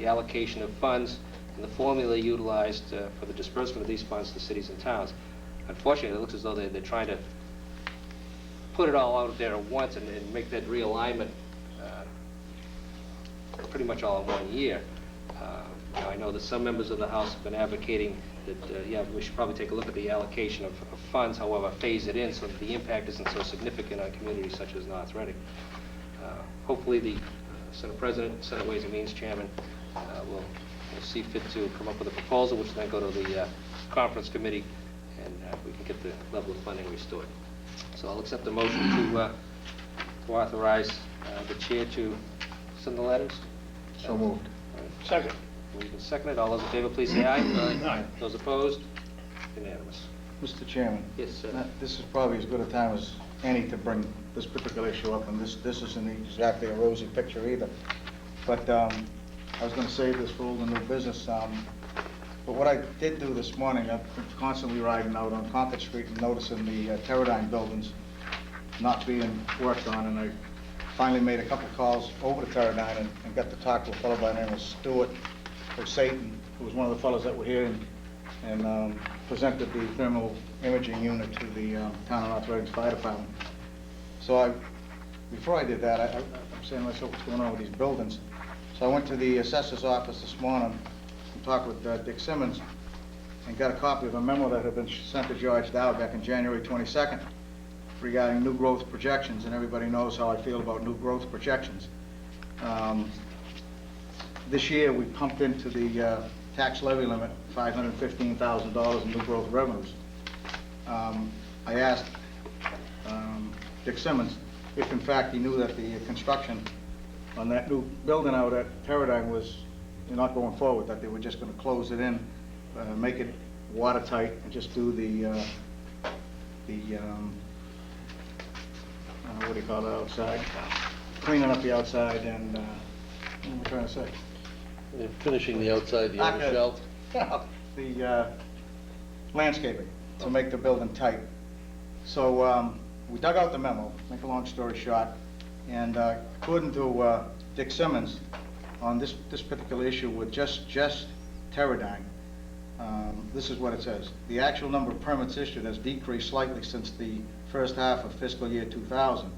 the allocation of funds and the formula utilized for the disbursement of these funds to cities and towns. Unfortunately, it looks as though they're trying to put it all out there at once and make that realignment pretty much all in 1 year. Now, I know that some members of the House have been advocating that, yeah, we should probably take a look at the allocation of funds, however, phase it in so that the impact isn't so significant on communities such as North Reading. Hopefully, the Senate President, Senate Ways and Means Chairman will see fit to come up with a proposal, which then go to the conference committee, and we can get the level of funding restored. So I'll accept the motion to authorize the chair to send the letters. So moved. Second. Moved and seconded. All those in favor, please say aye. Aye. Those opposed? Unanimous. Mr. Chairman. Yes, sir. This is probably as good a time as any to bring this particular issue up, and this isn't exactly a rosy picture either. But I was going to save this for all the new business. But what I did do this morning, I've been constantly riding out on Concord Street and noticing the Teradyne buildings not being worked on, and I finally made a couple calls over to Teradyne and got to talk to a fellow by the name of Stuart Satan, who was one of the fellows that were here and presented the thermal imaging unit to the town of North Reading's fire department. So before I did that, I'm saying to myself, what's going on with these buildings? So I went to the assessor's office this morning and talked with Dick Simmons and got a copy of a memo that had been sent to George Dow back in January 22nd regarding new growth projections, and everybody knows how I feel about new growth projections. This year we pumped into the tax levy limit $515,000 in new growth revenues. I asked Dick Simmons if in fact he knew that the construction on that new building out at Teradyne was not going forward, that they were just going to close it in, make it watertight, and just do the what do you call it, outside, cleaning up the outside, and what am I trying to say? Finishing the outside, the outer shell. The landscaping to make the building tight. So we dug out the memo, make a long story short, and according to Dick Simmons, on this particular issue with just Teradyne, this is what it says. The actual number of permits issued has decreased slightly since the first half of fiscal year 2000.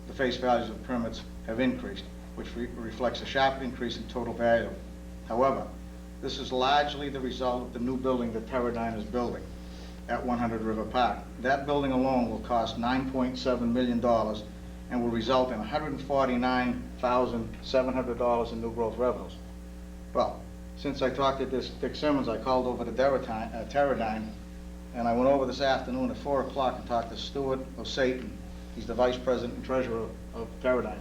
The face values of permits have increased, which reflects a sharp increase in total value. However, this is largely the result of the new building that Teradyne is building at 100 River Park. That building alone will cost $9.7 million and will result in $149,700 in new growth revenues. Well, since I talked to Dick Simmons, I called over to Teradyne, and I went over this afternoon at 4 o'clock and talked to Stuart Satan. He's the vice president and treasurer of Teradyne.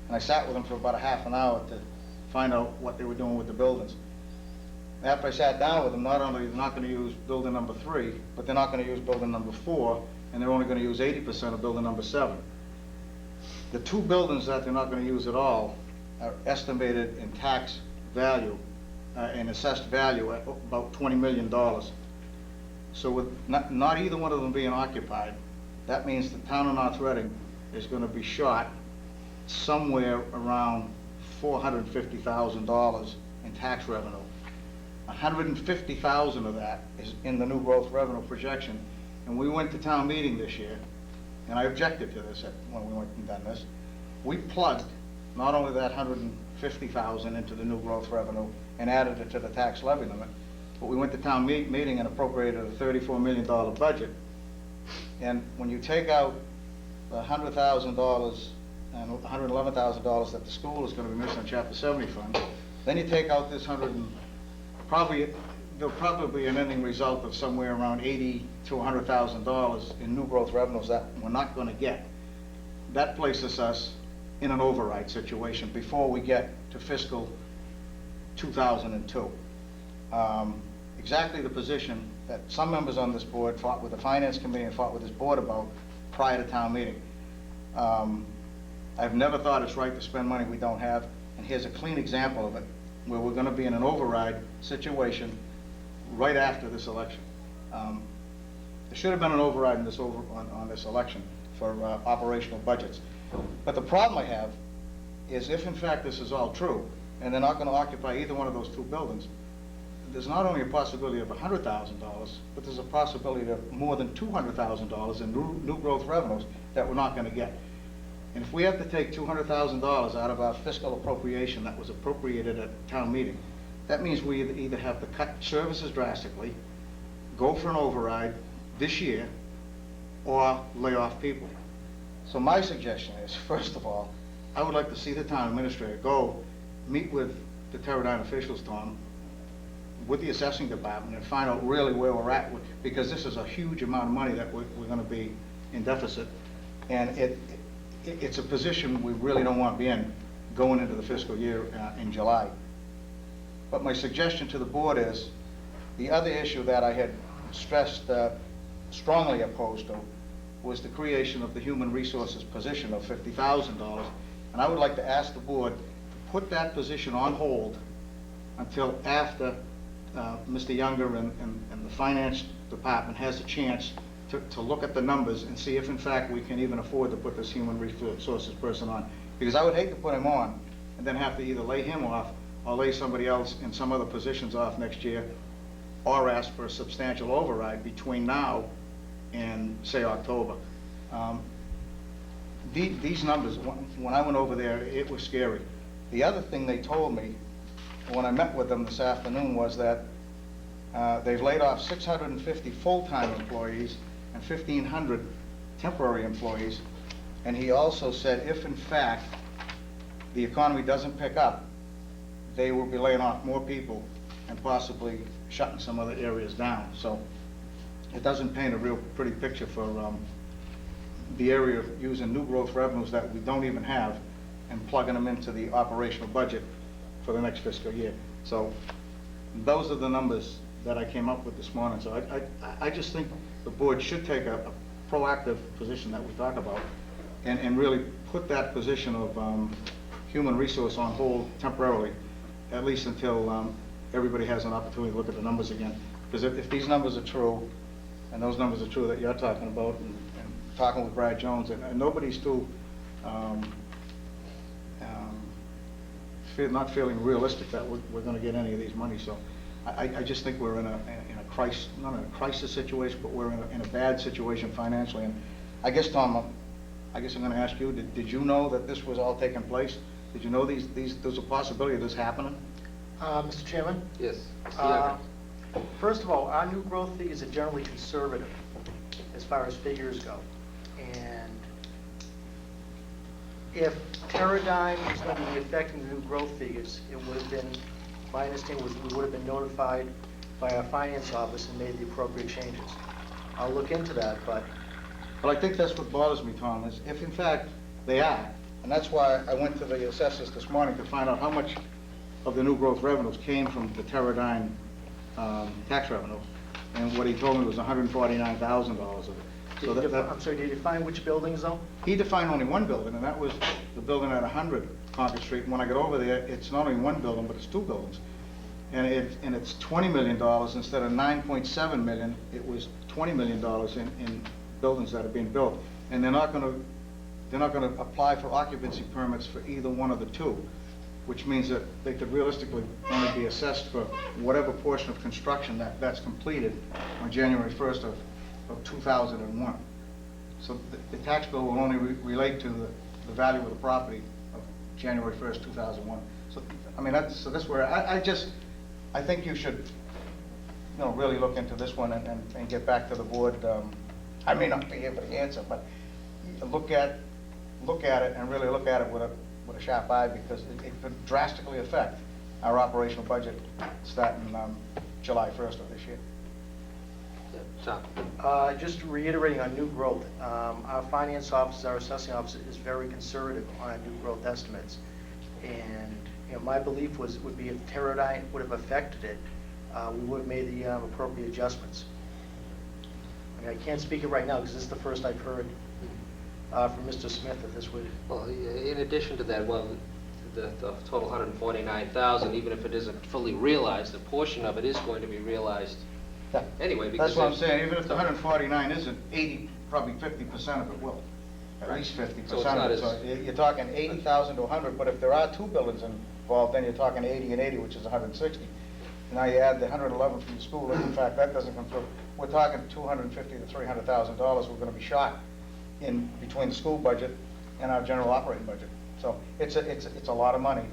And I sat with him for about a half an hour to find out what they were doing with the buildings. After I sat down with them, not only are they not going to use building number 3, but they're not going to use building number 4, and they're only going to use 80% of building number 7. The two buildings that they're not going to use at all are estimated in tax value, and assessed value at about $20 million. So with not either one of them being occupied, that means the town of North Reading is going to be short somewhere around $450,000 in tax revenue. $150,000 of that is in the new growth revenue projection. And we went to town meeting this year, and I objected to this when we went and done this. We plugged not only that $150,000 into the new growth revenue and added it to the tax levy limit, but we went to town meeting and appropriated a $34 million budget. And when you take out the $100,000 and $111,000 that the school is going to be missing in Chapter 70 fund, then you take out this there'll probably be an ending result of somewhere around $80,000 to $100,000 in new growth revenues that we're not going to get. That places us in an override situation before we get to fiscal 2002. Exactly the position that some members on this board fought with the finance committee and fought with this board about prior to town meeting. I've never thought it's right to spend money we don't have, and here's a clean example of it, where we're going to be in an override situation right after this election. There should have been an override in this on this election for operational budgets. But the problem I have is if in fact this is all true, and they're not gonna occupy either one of those two buildings, there's not only a possibility of $100,000, but there's a possibility of more than $200,000 in new growth revenues that we're not gonna get. And if we have to take $200,000 out of our fiscal appropriation that was appropriated at town meeting, that means we either have to cut services drastically, go for an override this year, or lay off people. So my suggestion is, first of all, I would like to see the town administrator go meet with the Teradyne officials, Tom, with the assessing department, and find out really where we're at, because this is a huge amount of money that we're gonna be in deficit. And it's a position we really don't want to be in going into the fiscal year in July. But my suggestion to the board is, the other issue that I had stressed strongly opposed to was the creation of the human resources position of $50,000. And I would like to ask the board to put that position on hold until after Mr. Younger and the finance department has a chance to look at the numbers and see if in fact we can even afford to put this human resources person on. Because I would hate to put him on and then have to either lay him off or lay somebody else in some other positions off next year, or ask for a substantial override between now and, say, October. These numbers, when I went over there, it was scary. The other thing they told me when I met with them this afternoon was that they've laid off 650 full-time employees and 1,500 temporary employees. And he also said if in fact the economy doesn't pick up, they will be laying off more people and possibly shutting some other areas down. So it doesn't paint a real pretty picture for the area of using new growth revenues that we don't even have and plugging them into the operational budget for the next fiscal year. So those are the numbers that I came up with this morning. So I just think the board should take a proactive position that we talk about and really put that position of human resource on hold temporarily, at least until everybody has an opportunity to look at the numbers again. Because if these numbers are true, and those numbers are true that you're talking about, and talking with Brad Jones, and nobody's too not feeling realistic that we're going to get any of these money. So I just think we're in a crisis, not in a crisis situation, but we're in a bad situation financially. And I guess, Tom, I guess I'm going to ask you, did you know that this was all taking place? Did you know there's a possibility of this happening? Mr. Chairman? Yes. First of all, our new growth figures are generally conservative as far as figures go. And if Teradyne was going to be affecting the new growth figures, it would have been, my understanding was we would have been notified by our finance office and made the appropriate changes. I'll look into that, but... Well, I think that's what bothers me, Tom, is if in fact they are, and that's why I went to the assessors this morning to find out how much of the new growth revenues came from the Teradyne tax revenue, and what he told me was $149,000 of it. So I'm sorry, did you find which buildings though? He defined only one building, and that was the building at 100 Concord Street. And when I got over there, it's not only one building, but it's two buildings. And it's $20 million instead of $9.7 million. It was $20 million in buildings that are being built, and they're not going to apply for occupancy permits for either one of the two, which means that they could realistically only be assessed for whatever portion of construction that's completed on January 1st of 2001. So the tax bill will only relate to the value of the property of January 1st, 2001. So I mean, that's where I think you should, really look into this one and get back to the board. I may not be able to answer, but look at it and really look at it with a sharp eye, because it could drastically affect our operational budget starting July 1st of this year. Tom? Just reiterating on new growth, our finance office, our assessing office is very conservative on our new growth estimates. And my belief would be if Teradyne would have affected it, we would have made the appropriate adjustments. I mean, I can't speak it right now because this is the first I've heard from Mr. Smith that this would... Well, in addition to that, well, the total 149,000, even if it isn't fully realized, a portion of it is going to be realized anyway. Because that's what I'm saying. Even if the 149 isn't, 80, probably 50% of it will. at least 50% So it's not of it. as- So you're talking 80,000 to 100, but if there are two buildings involved, then you're talking 80 and 80, which is 160. Now you add the 111 from the school, if in fact that doesn't come through, we're talking $250,000 to $300,000 we're gonna be shot in between the school budget and our general operating budget. So it's a lot of money,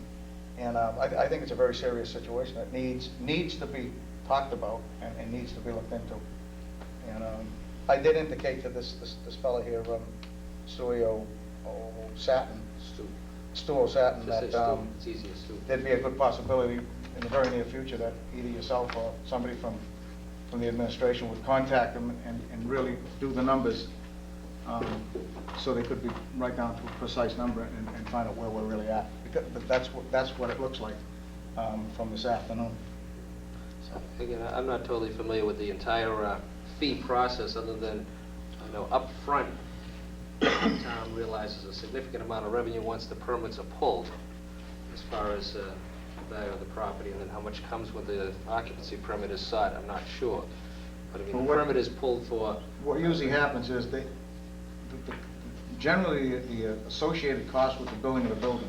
and I think it's a very serious situation that needs to be talked about and needs to be looked into. And I did indicate to this fellow here, Stuart Satin, Stuart Satin, Just say that Stu, it's easier, Stu. there'd be a good possibility in the very near future that either yourself or somebody from the administration would contact them and really do the numbers, so they could be right down to a precise number and find out where we're really at. Because that's what it looks like from this afternoon. So, Again, I'm not totally familiar with the entire fee process, other than, I know up front, the town realizes a significant amount of revenue once the permits are pulled, as far as the value of the property, and then how much comes when the occupancy permit is sought, I'm not sure. But I mean, Well, the what- permit is pulled for, What usually happens is generally the associated cost with the building of the building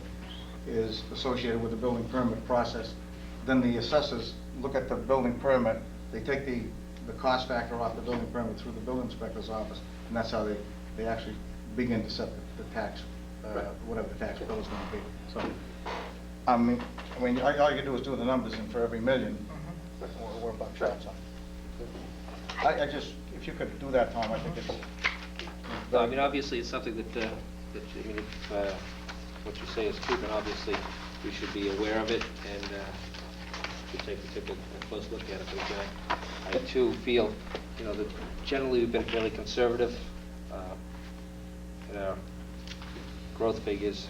is associated with the building permit process. Then the assessors look at the building permit, they take the cost factor off the building permit through the building inspector's office, and that's how they actually begin to set the tax, whatever the tax bill is gonna be. So, I mean, all you do is do the numbers, and for every million, we're about short, so. I just, if you could do that, Tom, I think it's. no, I mean, obviously, it's something that, I mean, if what you say is true, then obviously we should be aware of it, and should take a close look at it. But again, I too feel, that generally we've been fairly conservative in our growth figures.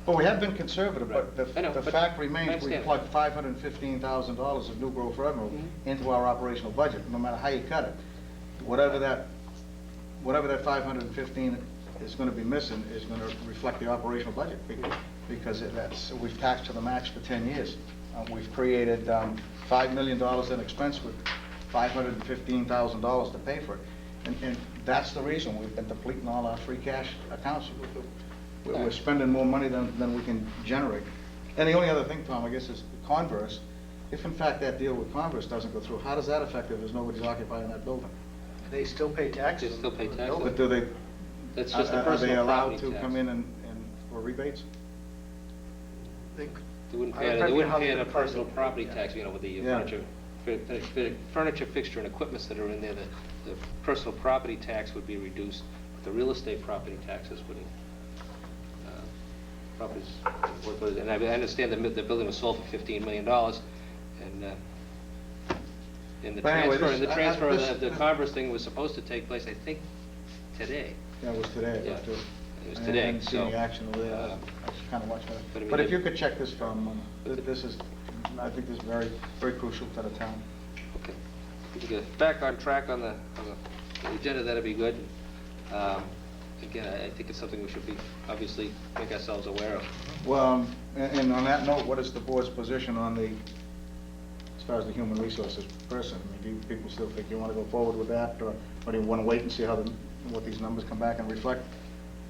Well, we have been conservative, but I know, the but fact I remains, we understand. plug $515,000 of new growth revenue into our operational budget, no matter how you cut it. Whatever that 515 is gonna be missing is gonna reflect the operational budget, because we've taxed to the max for 10 years. We've created $5 million in expense with $515,000 to pay for it. And that's the reason we've been depleting all our free cash accounts. We're spending more money than we can generate. And the only other thing, Tom, I guess, is Converse. If in fact that deal with Converse doesn't go through, how does that affect if there's nobody's occupying that building? They still pay taxes. They still pay on the taxes. building. But do they, That's just the are they personal allowed property to tax. come in and for rebates? They- They wouldn't I pay, don't they know wouldn't how pay they a define personal it. property Yeah. tax, with the Yeah. furniture, fixture, and equipments that are in there. The personal property tax would be reduced, but the real estate property taxes wouldn't. Properties, and I understand the building was sold for $15 million, and the But anyway, transfer, this- of the Converse thing was supposed to take place, I think, today. Yeah, it was today, Yeah, I thought, too. it was I today, didn't see so, any action over there. uh, I just kind of watched but I that. mean, But if it- you could check this, Tom, this is, I think this is very, very crucial to the town. Okay. We can get back on track on the agenda, that'd be good. Again, I think it's something we should obviously make ourselves aware of. Well, and on that note, what is the board's position on as far as the human resources person? I mean, do people still think you want to go forward with that, or do you want to wait and see what these numbers come back and reflect,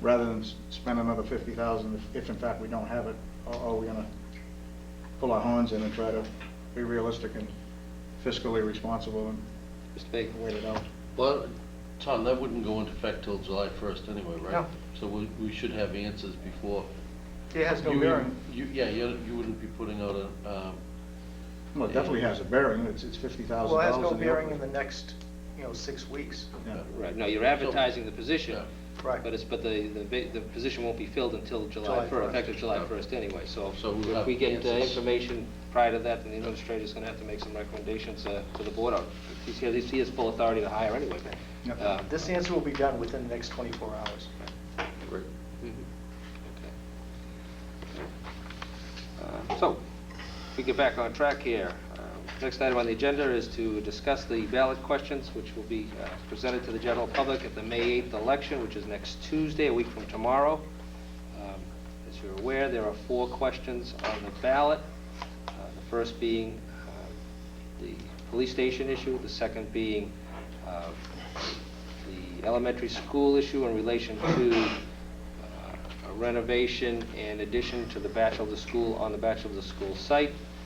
rather than spend another $50,000 if in fact we don't have it? Or are we gonna pull our horns in and try to be realistic and fiscally responsible and Mr. Baker? wait it out? Well, Tom, that wouldn't go into effect till July 1st anyway, right? No. So we should have answers before. It has no You- bearing. Yeah, you wouldn't be putting out a, Well, it definitely has a bearing, it's $50,000. Well, it has no in the bearing open. in the next, 6 weeks. Yeah. Right, no, you're advertising the position, Yeah. Right. but the position won't be filled until July July 1st, 1st. effective July Yeah. 1st anyway, so So we'll if have we get answers. information prior to that, then the administrator's gonna have to make some recommendations to the board. He has full authority to hire anyway. Yep. This answer will be done within the next 24 hours. Mhm. Okay. So, we get back on track here. Next item on the agenda is to discuss the ballot questions, which will be presented to the general public at the May 8th election, which is next Tuesday, a week from tomorrow. As you're aware, there are 4 questions on the ballot. The first being the police station issue, the second being the elementary school issue in relation to a renovation and addition to the Bachelor of the School on the Bachelor of the School site.